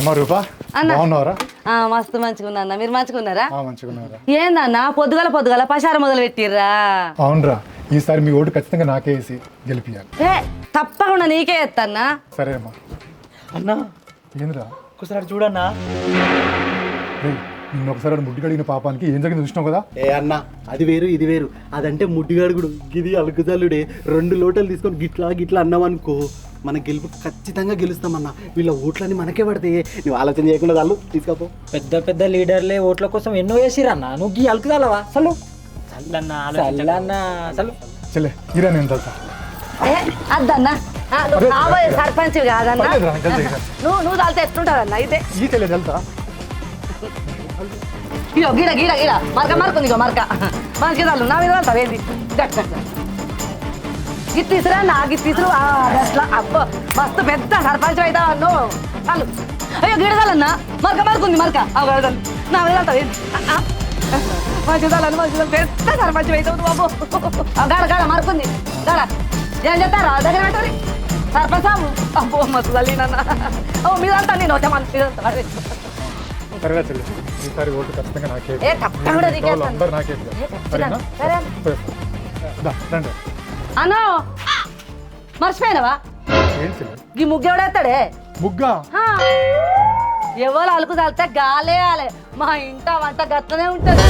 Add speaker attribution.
Speaker 1: అమ్మ రూపా
Speaker 2: అన్న.
Speaker 1: బాగున్నావరా?
Speaker 2: మస్తు మంచిగా అన్న. మీరు మంచిగా ఉన్నారా?
Speaker 1: మంచిగున్నారా?
Speaker 2: ఏందన్న పొద్దుగల పసార మొదలు పెట్టిర్రా?
Speaker 1: అవునరా, ఈసారి మీ ఓటు ఖచ్చితంగా నాకే వేసి గెలిపియాలి.
Speaker 2: ఏ తప్పకుండా నీకే ఎత్తన్నా.
Speaker 1: సరే అమ్మా.
Speaker 3: అన్నా
Speaker 1: ఏందిరా?
Speaker 3: ఒకసారి చూడన్నా.
Speaker 1: రేయ్, నిన్న ఒకసారి ముడ్డి కడిగిన పాపానికి ఏం జరిగింది చూసినావు కదా?
Speaker 3: ఏ అన్న, అది వేరు ఇది వేరు. అదంటే ముడ్డిగాడుగుడు, గిది అలుకుజల్లుడే. 2 లోటలు తీసుకొని గిట్లా గిట్లా అన్నావనుకో, మన గెలుపు ఖచ్చితంగా గెలుస్తామన్నా. వీళ్ళ ఓట్లన్నీ మనకే పడతాయి. నువ్వు ఆలోచన చేయకుండా వాళ్ళు తీసుకోపో.
Speaker 4: పెద్ద పెద్ద లీడర్లే ఓట్ల కోసం ఎన్నో వేసిరన్నా. నువ్వు గీ అలుకుదాలవా అసలు? చల్లన్నా అసలు
Speaker 1: చెల్లె ఇరా, నేను చల్తా.
Speaker 2: ఏ అద్దన్నా, నువ్వు కాబోయే సర్పంచ్ కాదన్నా.
Speaker 1: పర్లేదురా, నేను చల్తా ఇక.
Speaker 2: నువ్వు తాలితే ఎట్లుంటావన్నా అయితే.
Speaker 1: ఈ చెల్లె చల్తా.
Speaker 2: ఇగో గిడ గిడ గిడ మరకుంది. ఇగో మరక మంచిగా చాలు. నా మీద వెళ్తావు ఏంది? గిట్ తీసురా నా గిట్ తీసురు. అట్లా అబ్బో మస్తు పెద్ద సర్పంచ్ అవుతావు నువ్వు. చాలు. అయ్యో గిడ చాలన్నా, మరకుంది మరక. నా మీద వెళ్తావు ఏంది? మంచిగా చాలని మంచిగా పెద్ద సర్పంచ్ అవుతావు నువ్వు. అబ్బో గాడ గాడ మరకుంది గాడ. ఏం చెప్తారా దగ్గర పెట్టరి సర్పంచ్ సాబు. అబ్బో మస్తు చల్లినన్నా. ఓ మీదంతా నేను వచ్చా మన మీదంతా.
Speaker 1: సరేనా చెల్లె, ఈసారి ఓటు ఖచ్చితంగా నాకే
Speaker 2: ఏ తప్పకుండా నీకేస్తాను.
Speaker 1: అందరు నాకే వేయాలి. సరేనా?
Speaker 2: సరే
Speaker 1: దా, రండి.
Speaker 2: అన్నో మర్చిపోయినవా?
Speaker 1: ఏంటి చెల్లె?
Speaker 2: ఈ ముగ్గెవడేస్తాడే?
Speaker 1: ముగ్గా?
Speaker 2: ఎవరు అలుకు చల్లితే గాలే ఆలే. మా ఇంట వంట గట్లనే ఉంటుంది.